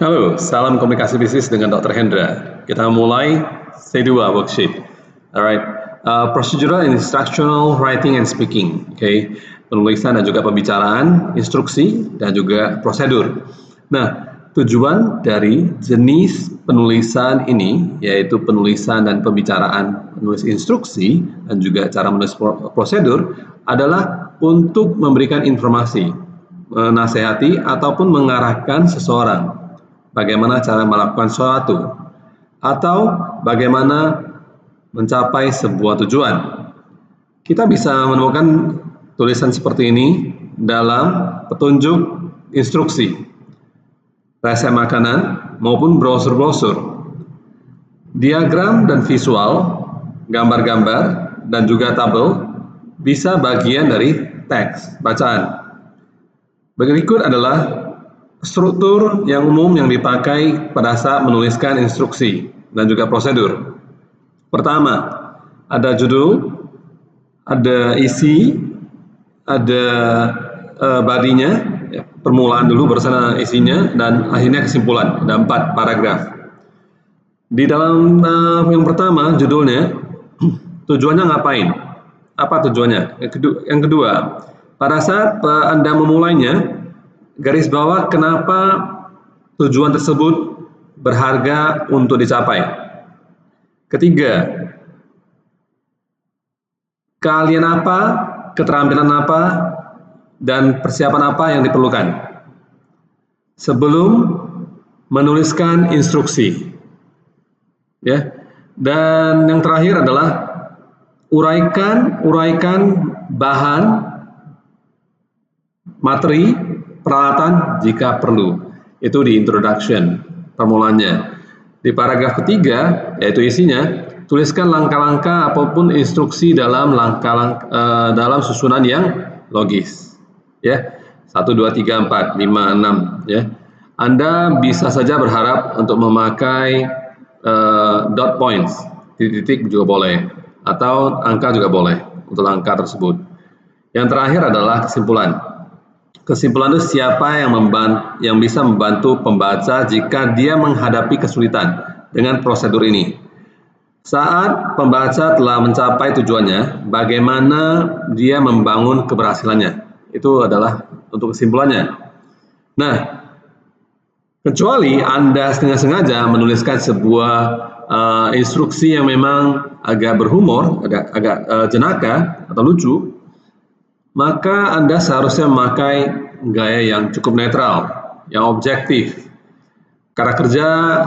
Halo, salam komunikasi bisnis dengan Dr. Hendra. Kita mulai C2 worksheet. Alright, procedural and instructional writing and speaking. Okay, penulisan dan juga pembicaraan, instruksi dan juga prosedur. Nah, tujuan dari jenis penulisan ini yaitu penulisan dan pembicaraan, menulis instruksi dan juga cara menulis prosedur adalah untuk memberikan informasi, menasehati ataupun mengarahkan seseorang bagaimana cara melakukan sesuatu atau bagaimana mencapai sebuah tujuan. Kita bisa menemukan tulisan seperti ini dalam petunjuk instruksi, resep makanan maupun brosur-brosur, diagram dan visual, gambar-gambar dan juga tabel bisa bagian dari teks bacaan. Berikut adalah struktur yang umum yang dipakai pada saat menuliskan instruksi dan juga prosedur. Pertama, ada judul, ada isi, ada bodinya, ya, permulaan dulu bersama isinya, dan akhirnya kesimpulan. Ada 4 paragraf. Di dalam yang pertama, judulnya, tujuannya ngapain? Apa tujuannya? Yang kedua, pada saat Anda memulainya, garis bawah kenapa tujuan tersebut berharga untuk dicapai. Ketiga, keahlian apa, keterampilan apa, dan persiapan apa yang diperlukan sebelum menuliskan instruksi. Ya. Dan yang terakhir adalah uraikan bahan, materi, peralatan jika perlu. Itu di introduction, permulaannya. Di paragraf ketiga, yaitu isinya, tuliskan langkah-langkah apapun instruksi dalam dalam susunan yang logis. Ya, 1, 2, 3, 4, 5, 6. Ya. Anda bisa saja berharap untuk memakai dot points, titik-titik juga boleh, atau angka juga boleh untuk langkah tersebut. Yang terakhir adalah kesimpulan. Kesimpulan itu siapa yang bisa membantu pembaca jika dia menghadapi kesulitan dengan prosedur ini. Saat pembaca telah mencapai tujuannya, bagaimana dia membangun keberhasilannya. Itu adalah untuk kesimpulannya. Nah, kecuali Anda sengaja menuliskan sebuah instruksi yang memang agak berhumor, agak jenaka atau lucu, maka Anda seharusnya memakai gaya yang cukup netral, yang objektif. Kata kerja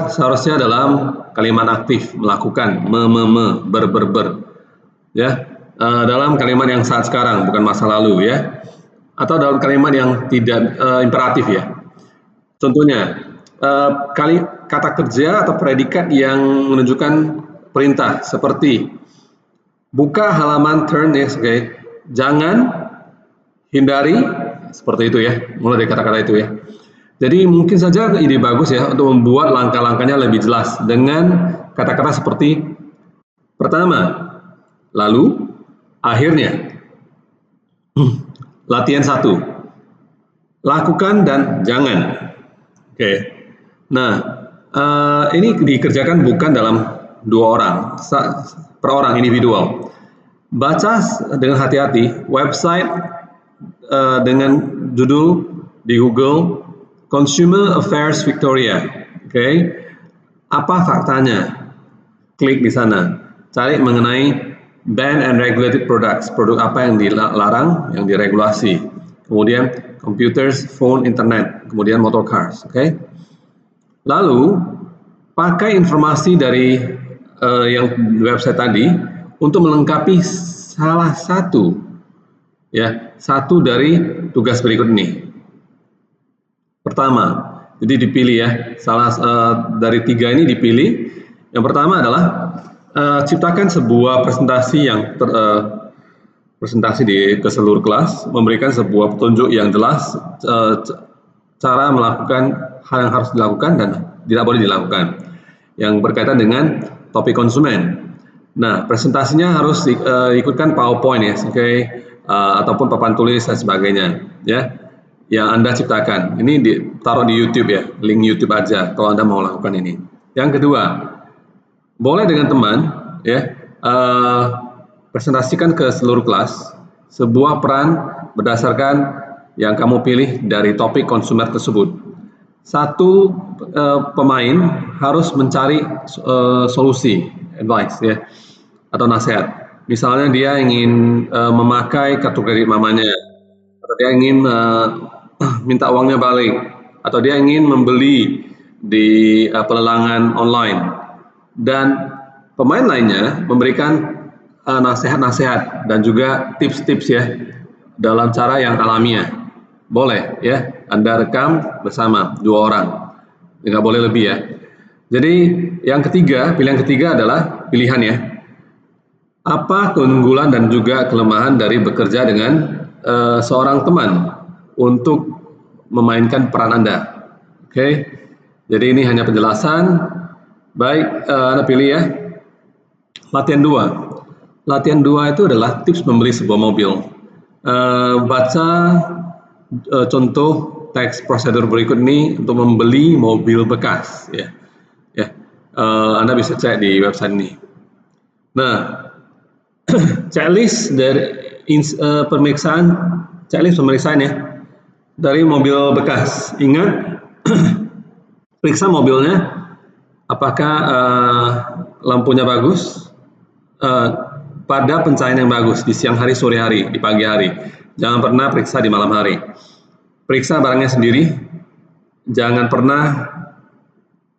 seharusnya dalam kalimat aktif, melakukan, ber. Ya, dalam kalimat yang saat sekarang, bukan masa lalu ya. Atau dalam kalimat yang tidak imperatif ya. Contohnya, kata kerja atau predikat yang menunjukkan perintah seperti buka halaman turn next, okay. Jangan, hindari, seperti itu ya, mulai dari kata-kata itu ya. Jadi mungkin saja ide bagus ya untuk membuat langkah-langkahnya lebih jelas dengan kata-kata seperti pertama, lalu, akhirnya. Latihan 1, lakukan dan jangan. Oke. Nah, ini dikerjakan bukan dalam 2 orang, per orang individual. Baca dengan hati-hati website dengan judul di Google Consumer Affairs Victoria. Oke. Apa faktanya? Klik di sana. Cari mengenai banned and regulated products. Produk apa yang dilarang, yang diregulasi. Kemudian computers, phone, internet, kemudian motor cars. Oke. Lalu pakai informasi dari yang website tadi untuk melengkapi salah satu dari tugas berikut ini. Pertama, jadi dipilih ya, dari 3 ini dipilih. Yang pertama adalah ciptakan sebuah presentasi ke seluruh kelas, memberikan sebuah petunjuk yang jelas cara melakukan hal yang harus dilakukan dan tidak boleh dilakukan yang berkaitan dengan topik konsumen. Nah, presentasinya harus ikutkan PowerPoint ya, okay? Ataupun papan tulis dan sebagainya ya. yang Anda ciptakan. Ini taruh di YouTube ya, link YouTube aja kalau Anda mau lakukan ini. Yang kedua, boleh dengan teman ya, presentasikan ke seluruh kelas sebuah peran berdasarkan yang kamu pilih dari topik konsumer tersebut. Satu pemain harus mencari solusi, advice ya, atau nasihat. Misalnya dia ingin memakai kartu kredit mamanya, atau dia ingin minta uangnya balik, atau dia ingin membeli di pelelangan online, dan pemain lainnya memberikan nasihat-nasihat dan juga tips-tips ya dalam cara yang alamiah. Boleh ya, Anda rekam bersama 2 orang, nggak boleh lebih ya. Jadi yang ketiga, pilihan ketiga adalah pilihan ya. Apa keunggulan dan juga kelemahan dari bekerja dengan seorang teman untuk memainkan peran Anda? Oke, jadi ini hanya penjelasan. Baik, Anda pilih ya. Latihan 2. Latihan 2 itu adalah tips membeli sebuah mobil. Baca contoh teks prosedur berikut ini untuk membeli mobil bekas ya. Anda bisa cek di website ini. Nah, checklist dari checklist pemeriksaan ya dari mobil bekas. Ingat, periksa mobilnya apakah lampunya bagus, pada pencahayaan yang bagus di siang hari, sore hari, di pagi hari. Jangan pernah periksa di malam hari. Periksa barangnya sendiri. Jangan pernah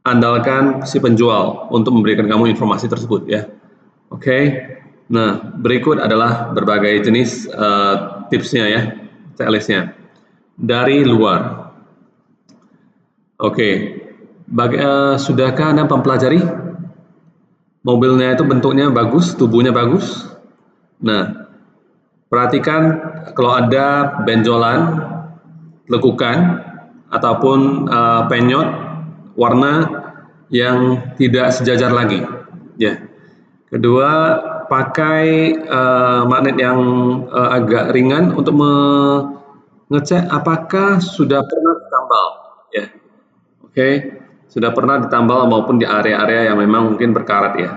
andalkan si penjual untuk memberikan kamu informasi tersebut ya. Oke. Nah, berikut adalah berbagai jenis tipsnya ya, checklistnya. Dari luar. Oke. Sudahkah Anda mempelajari? Mobilnya itu bentuknya bagus, tubuhnya bagus. Nah, perhatikan kalau ada benjolan, lekukan, ataupun penyot warna yang tidak sejajar lagi. Ya. Kedua, pakai magnet yang agak ringan untuk mengecek apakah sudah pernah ditambal. Ya. Oke. Sudah pernah ditambal maupun di area-area yang memang mungkin berkarat ya.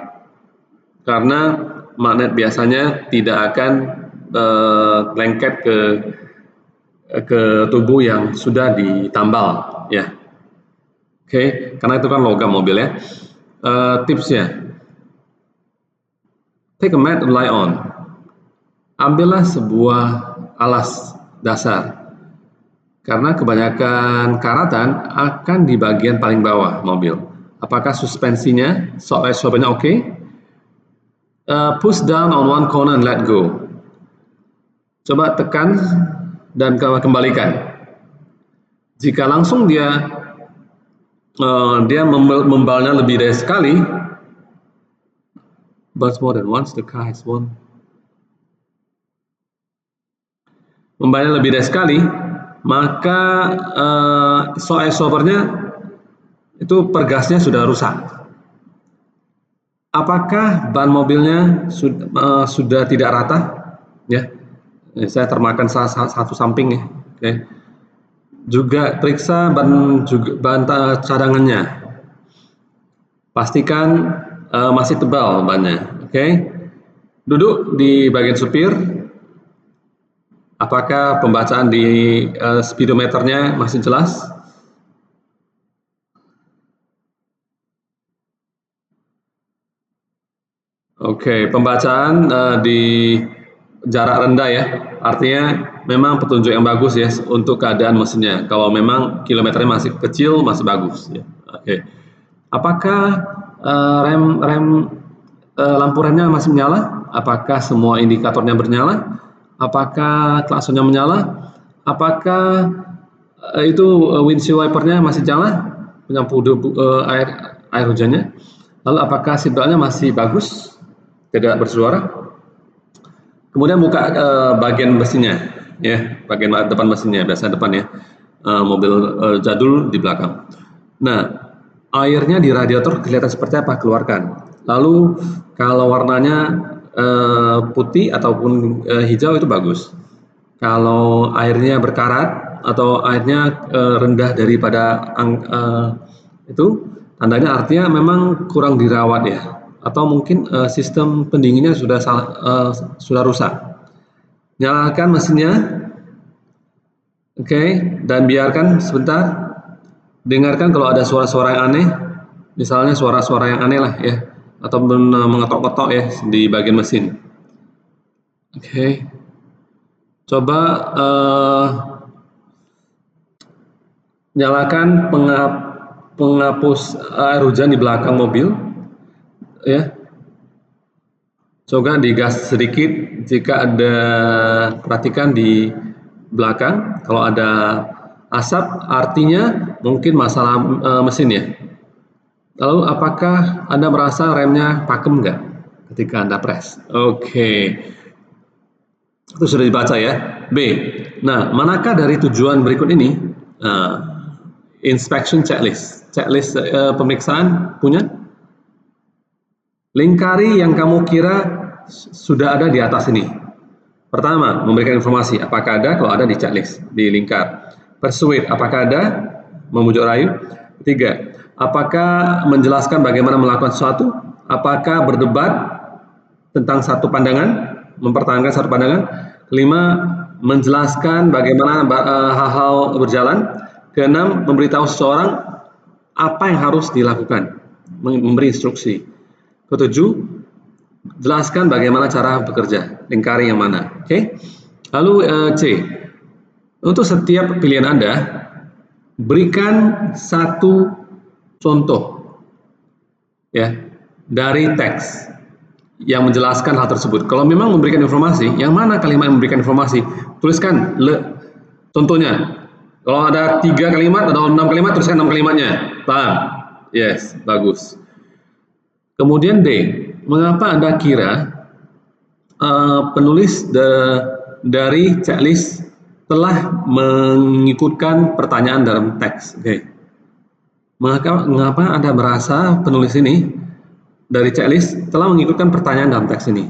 Karena magnet biasanya tidak akan lengket ke tubuh yang sudah ditambal ya. Oke, karena itu kan logam mobil ya. Tipsnya, take a mat and lie on. Ambillah sebuah alas dasar. Karena kebanyakan karatan akan di bagian paling bawah mobil. Apakah suspensinya, shocknya oke? Push down on one corner and let go. Coba tekan dan kembalikan. Jika langsung dia membalnya lebih dari sekali, but more than once the car has won. Membalnya lebih dari sekali, maka stoppernya itu pergasnya sudah rusak. Apakah ban mobilnya sudah tidak rata? Ya, saya termakan satu samping ya. Okay. Juga periksa ban cadangannya. Pastikan masih tebal bannya. Okay. Duduk di bagian supir. Apakah pembacaan di speedometernya masih jelas? Oke, pembacaan di jarak rendah ya, artinya memang petunjuk yang bagus ya untuk keadaan mesinnya. Kalau memang kilometernya masih kecil, masih bagus ya. Oke. Apakah lampu remnya masih menyala? Apakah semua indikatornya bernyala? Apakah klaksonnya menyala? Apakah itu windshield wipernya masih nyala? Penyapu air hujannya? Lalu apakah seatbeltnya masih bagus? Tidak bersuara. Kemudian buka bagian mesinnya, ya, bagian depan mesinnya, biasa depan ya, mobil jadul di belakang. Nah, airnya di radiator kelihatan seperti apa? Keluarkan. Lalu kalau warnanya putih ataupun hijau itu bagus. Kalau airnya berkarat atau akhirnya rendah daripada itu, tandanya artinya memang kurang dirawat ya, atau mungkin sistem pendinginnya sudah rusak. Nyalakan mesinnya, oke, dan biarkan sebentar. Dengarkan kalau ada suara-suara yang aneh, misalnya suara-suara yang aneh lah ya, atau mengetok-ketok ya di bagian mesin. Oke, coba nyalakan penghapus air hujan di belakang mobil, ya. Coba digas sedikit jika ada, perhatikan di belakang, kalau ada asap artinya mungkin masalah mesin ya. Lalu apakah Anda merasa remnya pakem nggak ketika Anda press? Oke. Itu sudah dibaca ya. B. Nah, manakah dari tujuan berikut ini? Inspection checklist. Checklist pemeriksaan punya? Lingkari yang kamu kira sudah ada di atas ini. Pertama, memberikan informasi. Apakah ada? Kalau ada, di checklist, di lingkar. Persuade. Apakah ada? Membujuk rayu. Ketiga, apakah menjelaskan bagaimana melakukan sesuatu? Apakah berdebat tentang satu pandangan? Mempertahankan satu pandangan. Kelima, menjelaskan bagaimana hal-hal berjalan. Keenam, memberitahu seseorang apa yang harus dilakukan, memberi instruksi. Ketujuh, jelaskan bagaimana cara bekerja, lingkari yang mana. Oke. Lalu C, untuk setiap pilihan Anda, berikan satu contoh ya dari teks yang menjelaskan hal tersebut. Kalau memang memberikan informasi, yang mana kalimat yang memberikan informasi? Tuliskan contohnya. Kalau ada 3 kalimat atau 6 kalimat, tuliskan 6 kalimatnya. Paham? Yes, bagus. Kemudian D, mengapa Anda kira penulis dari checklist telah mengikutkan pertanyaan dalam teks? Oke. Mengapa Anda merasa penulis ini dari checklist telah mengikutkan pertanyaan dalam teks ini?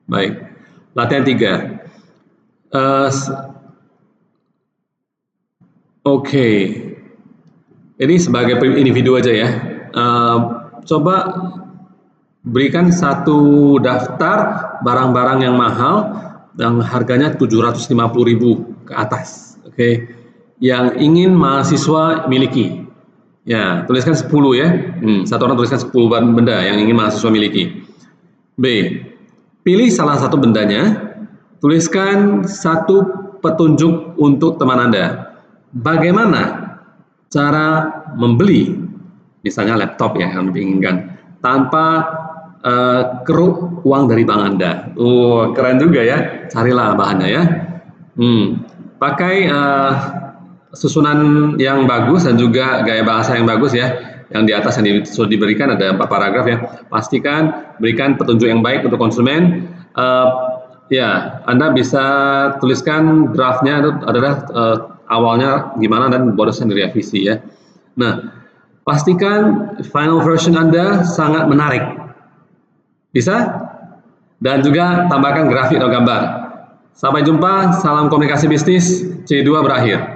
Baik. Latihan 3. Oke. Ini sebagai individu aja ya. Coba berikan satu daftar barang-barang yang mahal yang harganya 750.000 ke atas. Oke. Yang ingin mahasiswa miliki. Ya, tuliskan 10 ya. Satu orang tuliskan 10 benda yang ingin mahasiswa miliki. B. Pilih salah satu bendanya, tuliskan satu petunjuk untuk teman Anda. Bagaimana cara membeli, misalnya laptop ya yang diinginkan, tanpa keruk uang dari bank Anda. Keren juga ya. Carilah bahannya ya. Pakai susunan yang bagus dan juga gaya bahasa yang bagus ya. Yang di atas yang sudah diberikan ada 4 paragraf ya. Pastikan berikan petunjuk yang baik untuk konsumen. Ya, Anda bisa tuliskan draftnya itu adalah awalnya gimana dan bonusnya direvisi ya. Nah, pastikan final version Anda sangat menarik. Bisa? Dan juga tambahkan grafik atau gambar. Sampai jumpa, salam komunikasi bisnis, C2 berakhir.